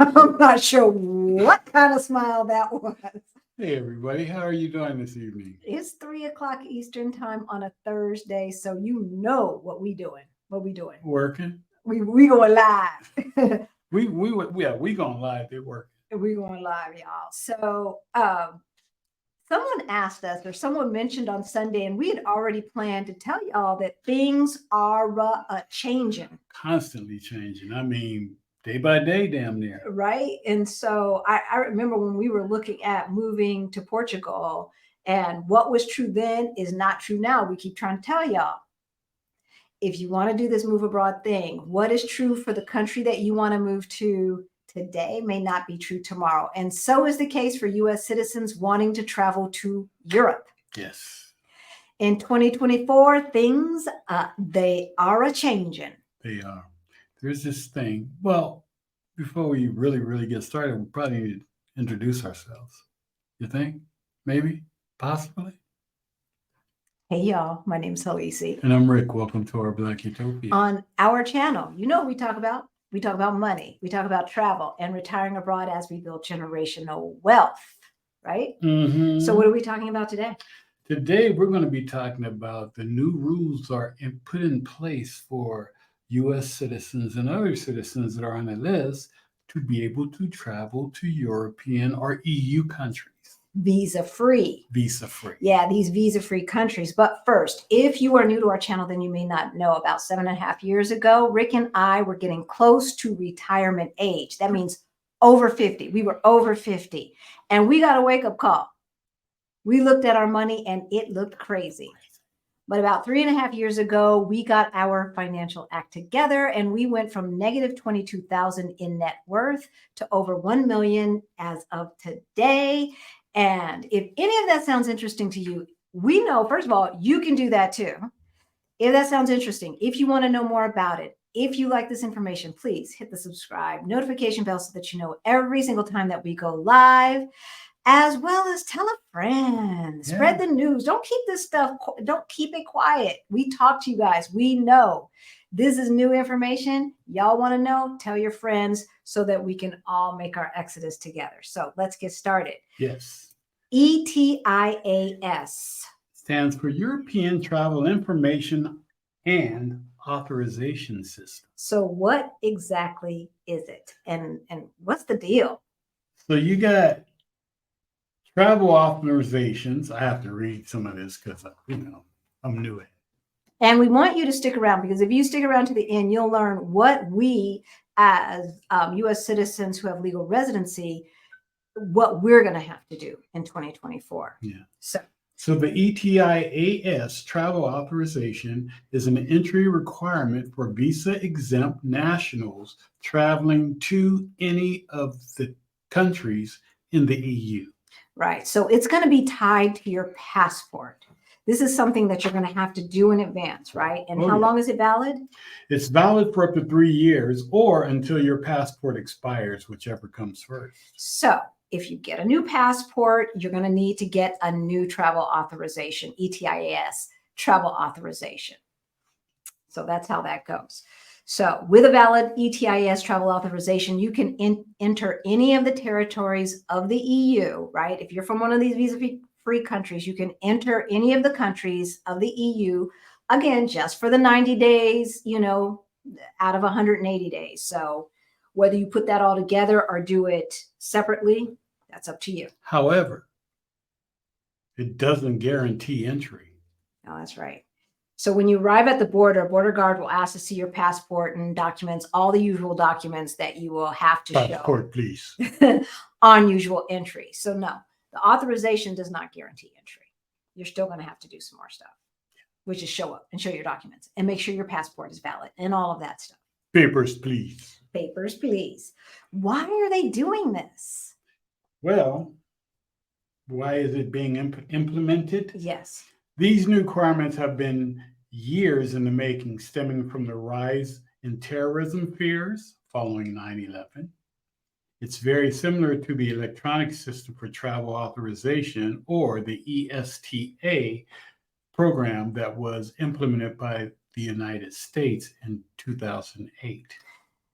I'm not sure what kind of smile that was. Hey everybody, how are you doing this evening? It's 3 o'clock Eastern time on a Thursday, so you know what we doing. What we doing? Working? We going live. We going live. They're working. We going live, y'all. So someone asked us, or someone mentioned on Sunday, and we had already planned to tell y'all that things are changing. Constantly changing. I mean, day by day, damn near. Right. And so I remember when we were looking at moving to Portugal, and what was true then is not true now. We keep trying to tell y'all, if you want to do this move abroad thing, what is true for the country that you want to move to today may not be true tomorrow. And so is the case for US citizens wanting to travel to Europe. Yes. In 2024, things they are a changing. They are. There's this thing. Well, before we really get started, we probably need to introduce ourselves. You think? Maybe? Possibly? Hey y'all, my name's Halisi. And I'm Rick. Welcome to our Black Utopia. On our channel, you know what we talk about? We talk about money, we talk about travel and retiring abroad as we build generational wealth, right? Mm-hmm. So what are we talking about today? Today, we're going to be talking about the new rules are put in place for U.S. citizens and other citizens that are on the list to be able to travel to European or EU countries. Visa free. Visa free. Yeah, these visa free countries. But first, if you are new to our channel, then you may not know about 7.5 years ago, Rick and I were getting close to retirement age. That means over 50. We were over 50. And we got a wake up call. We looked at our money and it looked crazy. But about 3.5 years ago, we got our financial act together and we went from negative 22,000 in net worth to over 1 million as of today. And if any of that sounds interesting to you, we know, first of all, you can do that too. If that sounds interesting, if you want to know more about it, if you like this information, please hit the subscribe notification bell so that you know every single time that we go live, as well as tell a friend, spread the news. Don't keep this stuff, don't keep it quiet. We talk to you guys. We know this is new information. Y'all want to know, tell your friends so that we can all make our exodus together. So let's get started. Yes. ETIAS stands for European Travel Information and Authorization System. So what exactly is it? And what's the deal? So you got travel authorizations. I have to read some of this because, I'm new at it. And we want you to stick around because if you stick around to the end, you'll learn what we as U.S. citizens who have legal residency, what we're going to have to do in 2024. Yeah. So the ETIAS travel authorization is an entry requirement for visa-exempt nationals traveling to any of the countries in the EU. Right. So it's going to be tied to your passport. This is something that you're going to have to do in advance, right? And how long is it valid? It's valid for up to 3 years or until your passport expires, whichever comes first. So if you get a new passport, you're going to need to get a new travel authorization, ETIAS travel authorization. So that's how that goes. So with a valid ETIAS travel authorization, you can enter any of the territories of the EU, right? If you're from one of these visa-free countries, you can enter any of the countries of the EU, again, just for the 90 days, out of 180 days. So whether you put that all together or do it separately, that's up to you. However, it doesn't guarantee entry. Oh, that's right. So when you arrive at the border, border guard will ask to see your passport and documents, all the usual documents that you will have to show. Passport, please. On usual entry. So no, the authorization does not guarantee entry. You're still going to have to do some more stuff, which is show up and show your documents and make sure your passport is valid and all of that stuff. Papers, please. Papers, please. Why are they doing this? Well, why is it being implemented? Yes. These new requirements have been years in the making, stemming from the rise in terrorism fears following 9/11. It's very similar to the electronic system for travel authorization, or the ESTA program that was implemented by the United States in 2008.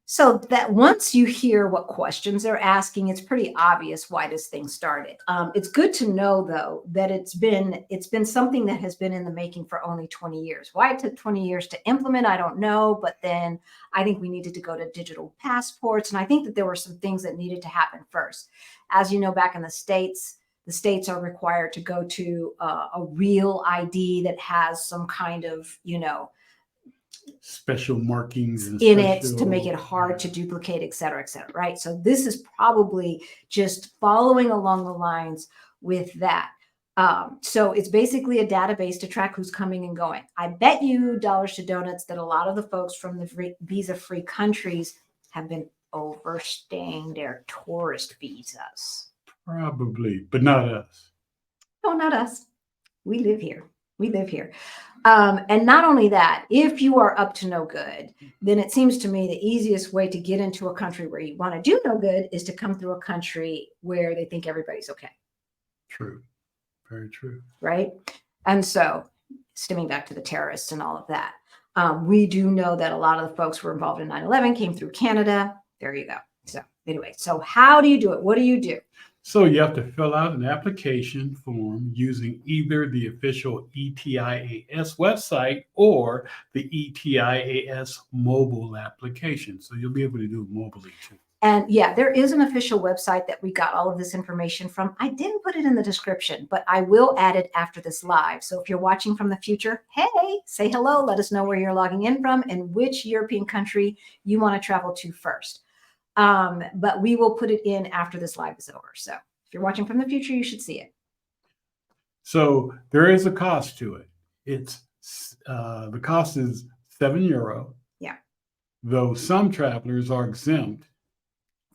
So that once you hear what questions they're asking, it's pretty obvious why this thing started. It's good to know, though, that it's been something that has been in the making for only 20 years. Why it took 20 years to implement, I don't know. But then I think we needed to go to digital passports, and I think that there were some things that needed to happen first. As you know, back in the states are required to go to a real ID that has some kind of, Special markings and in it to special, make it hard to duplicate, et cetera, right? So this is probably just following along the lines with that. So it's basically a database to track who's coming and going. I bet you dollars to donuts that a lot of the folks from the visa-free countries have been overstaying their tourist visas. probably, but not us. No, not us. We live here. We live here. And not only that, if you are up to no good, then it seems to me the easiest way to get into a country where you want to do no good is to come through a country where they think everybody's okay. True. Very true. Right. And so, stemming back to the terrorists and all of that, we do know that a lot of the folks who were involved in 9/11 came through Canada. There you go. So anyway, so how do you do it? What do you do? So you have to fill out an application form using either the official ETIAS website or the ETIAS mobile application. So you'll be able to do it mobily too. And yeah, there is an official website that we got all of this information from. I didn't put it in the description, but I will add it after this live. So if you're watching from the future, hey, say hello. Let us know where you're logging in from and which European country you want to travel to first. But we will put it in after this live is over. So if you're watching from the future, you should see it. So there is a cost to it. It's the cost is €7. Yeah. Though some travelers are exempt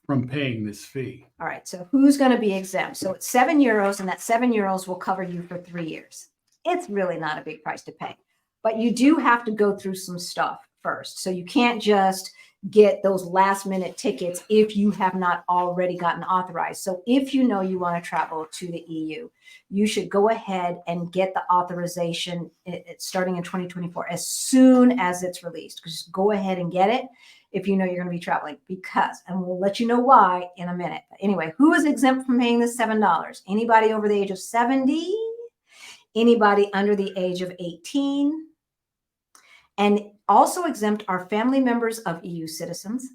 from paying this fee. All right. So who's going to be exempt? So it's €7, and that €7 will cover you for 3 years. It's really not a big price to pay, but you do have to go through some stuff first. So you can't just get those last minute tickets if you have not already gotten authorized. So if you know you want to travel to the EU, you should go ahead and get the authorization starting in 2024 as soon as it's released. Just go ahead and get it if you know you're going to be traveling, because, and we'll let you know why in a minute. But anyway, who is exempt from paying the $7? Anybody over the age of 70? Anybody under the age of 18? And also exempt are family members of EU citizens.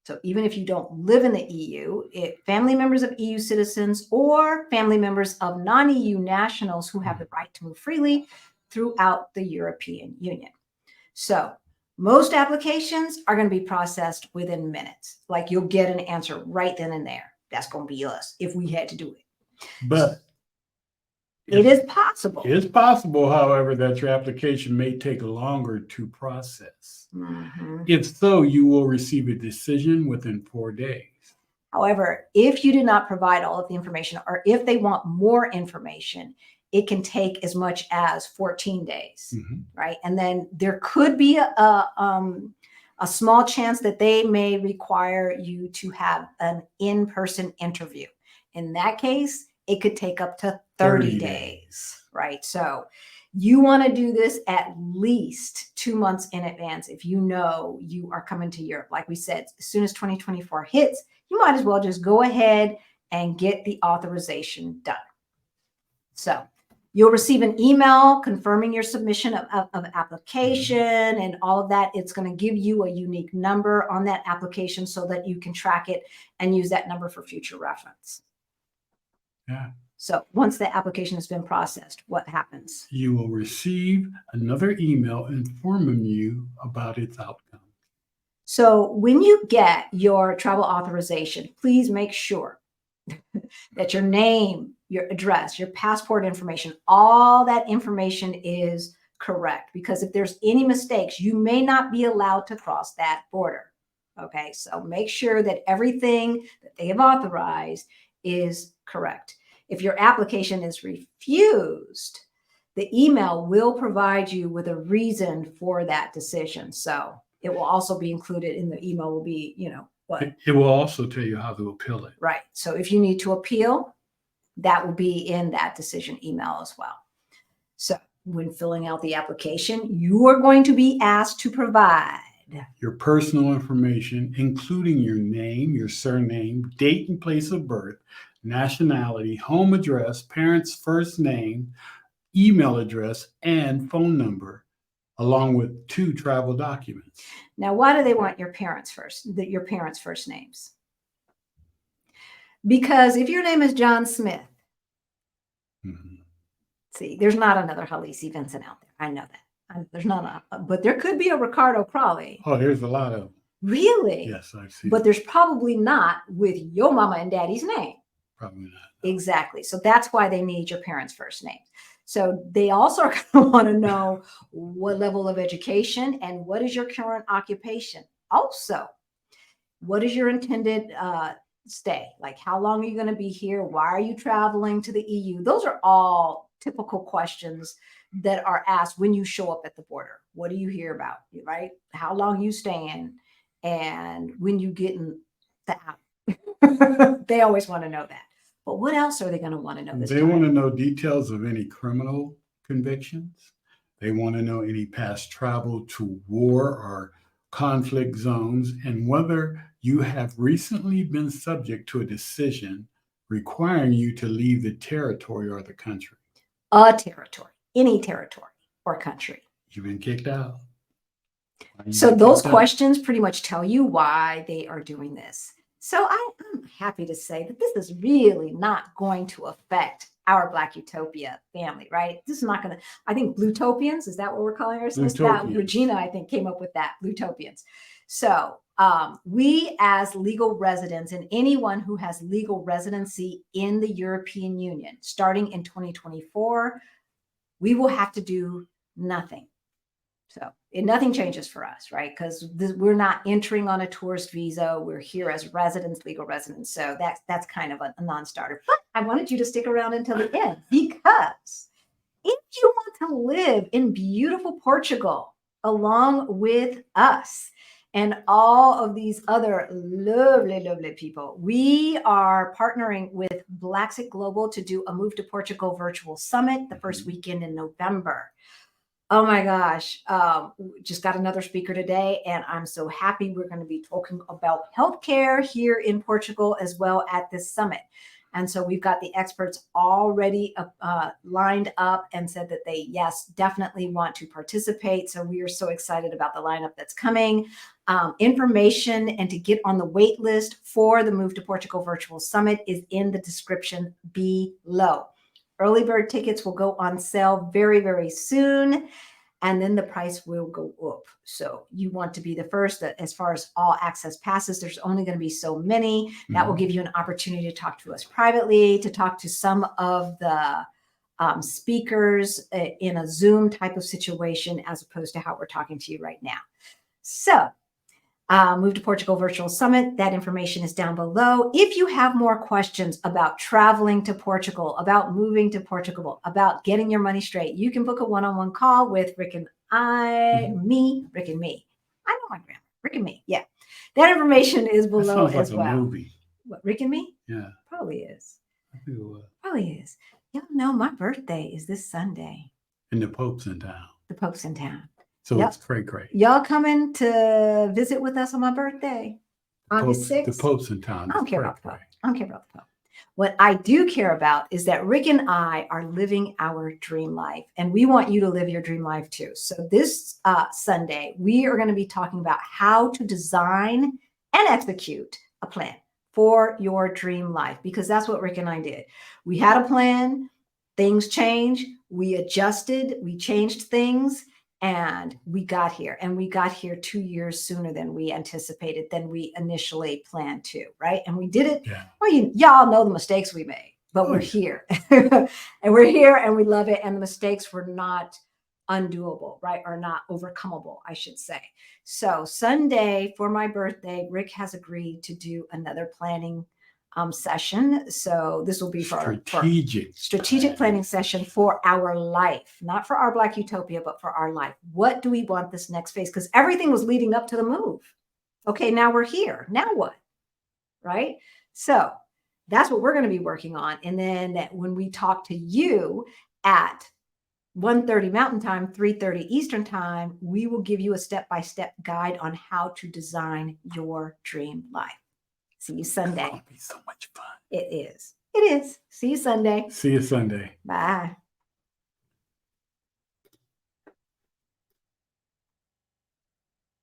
So even if you don't live in the EU, family members of EU citizens or family members of non-EU nationals who have the right to move freely throughout the European Union. So most applications are going to be processed within minutes. Like you'll get an answer right then and there. That's going to be us if we had to do it. But it is possible. It's possible, however, that your application may take longer to process. Mm-hmm. If so, you will receive a decision within 4 days. However, if you do not provide all of the information, or if they want more information, it can take as much as 14 days, right? And then there could be a small chance that they may require you to have an in-person interview. In that case, it could take up to 30 days, right? So you want to do this at least 2 months in advance if you know you are coming to Europe. Like we said, as soon as 2024 hits, you might as well just go ahead and get the authorization done. So you'll receive an email confirming your submission of application and all of that. It's going to give you a unique number on that application so that you can track it and use that number for future reference. Yeah. So once the application has been processed, what happens? You will receive another email informing you about its outcome. So when you get your travel authorization, please make sure that your name, your address, your passport information, all that information is correct. Because if there's any mistakes, you may not be allowed to cross that border. Okay, so make sure that everything that they have authorized is correct. If your application is refused, the email will provide you with a reason for that decision. So it will also be included in the email will be, what? It will also tell you how to appeal it. Right. So if you need to appeal, that will be in that decision email as well. So when filling out the application, you are going to be asked to provide your personal information, including your name, your surname, date and place of birth, nationality, home address, parents' first name, email address, and phone number, along with 2 travel documents. Now, why do they want your parents' first names? Because if your name is John Smith, Mhm. see, there's not another Halisi Vincent out there. I know that. There's not but there could be a Ricardo Crawley. Oh, there's a lot of them. Really? Yes, I've seen. But there's probably not with your mama and daddy's name. Probably not. No. Exactly. So that's why they need your parents' first names. So they also are going to want to know what level of education and what is your current occupation. Also, what is your intended stay? Like, how long are you going to be here? Why are you traveling to the EU? Those are all typical questions that are asked when you show up at the border. What do you hear about, right? How long you staying and when you getting the out. They always want to know that. But what else are they going to want to know this They time? want to know details of any criminal convictions. They want to know any past travel to war or conflict zones and whether you have recently been subject to a decision requiring you to leave the territory or the country. A territory, any territory or country. You've been kicked out. So those questions pretty much tell you why they are doing this. So I'm happy to say that this is really not going to affect our Black Utopia family, right? This is not going to, I think Bluetopians, is that what we're calling ourselves? That Regina, I think, came up with that, Bluetopians. So we as legal residents and anyone who has legal residency in the European Union, starting in 2024, we will have to do nothing. So nothing changes for us, right? Because we're not entering on a tourist visa. We're here as residents, legal residents. So that's kind of a non-starter. But I wanted you to stick around until the end because if you want to live in beautiful Portugal along with us and all of these other lovely, lovely people, we are partnering with Blacksit Global to do a Move to Portugal virtual summit the first weekend in November. Oh my gosh, just got another speaker today, and I'm so happy. We're going to be talking about healthcare here in Portugal as well at this summit. And so we've got the experts already lined up and said that they, yes, definitely want to participate. So we are so excited about the lineup that's coming. Information and to get on the wait list for the Move to Portugal Virtual Summit is in the description below. Early bird tickets will go on sale very, very soon, and then the price will go up. So you want to be the first. As far as all access passes, there's only going to be so many. That will give you an opportunity to talk to us privately, to talk to some of the speakers in a Zoom type of situation, as opposed to how we're talking to you right now. So Move to Portugal Virtual Summit. That information is down below. If you have more questions about traveling to Portugal, about moving to Portugal, about getting your money straight, you can book a one-on-one call with Rick and Rick and me. I know my grammar. Rick and me. Yeah. That information is below that sounds as like well. A movie. What, Rick and me? Yeah. Probably is. I think it was. Probably is. Y'all know my birthday is this Sunday. And the Pope's in town. The Pope's in town. So it's cray-cray. Y'all coming to visit with us on my birthday? August 6th? The Pope's in town. I don't care about the Pope. I don't care about the Pope. What I do care about is that Rick and I are living our dream life, and we want you to live your dream life too. So this Sunday, we are going to be talking about how to design and execute a plan for your dream life, because that's what Rick and I did. We had a plan, things changed, we adjusted, we changed things, and we got here. And we got here 2 years sooner than we anticipated, than we initially planned to, right? And we did it. Yeah. Well, y'all know the mistakes we made, but we're here. And we're here and we love it. And the mistakes were not undoable, right? Or not overcomable, I should say. So Sunday for my birthday, Rick has agreed to do another planning session. So this will be for strategic planning session for our life, not for our Black Utopia, but for our life. What do we want this next phase? Because everything was leading up to the move. Okay, now we're here. Now what? Right? So that's what we're going to be working on. And then when we talk to you at 1:30 Mountain Time, 3:30 Eastern Time, we will give you a step-by-step guide on how to design your dream life. See you It's Sunday. going to be so much fun. It is. It is. See you Sunday. See you Sunday. Bye.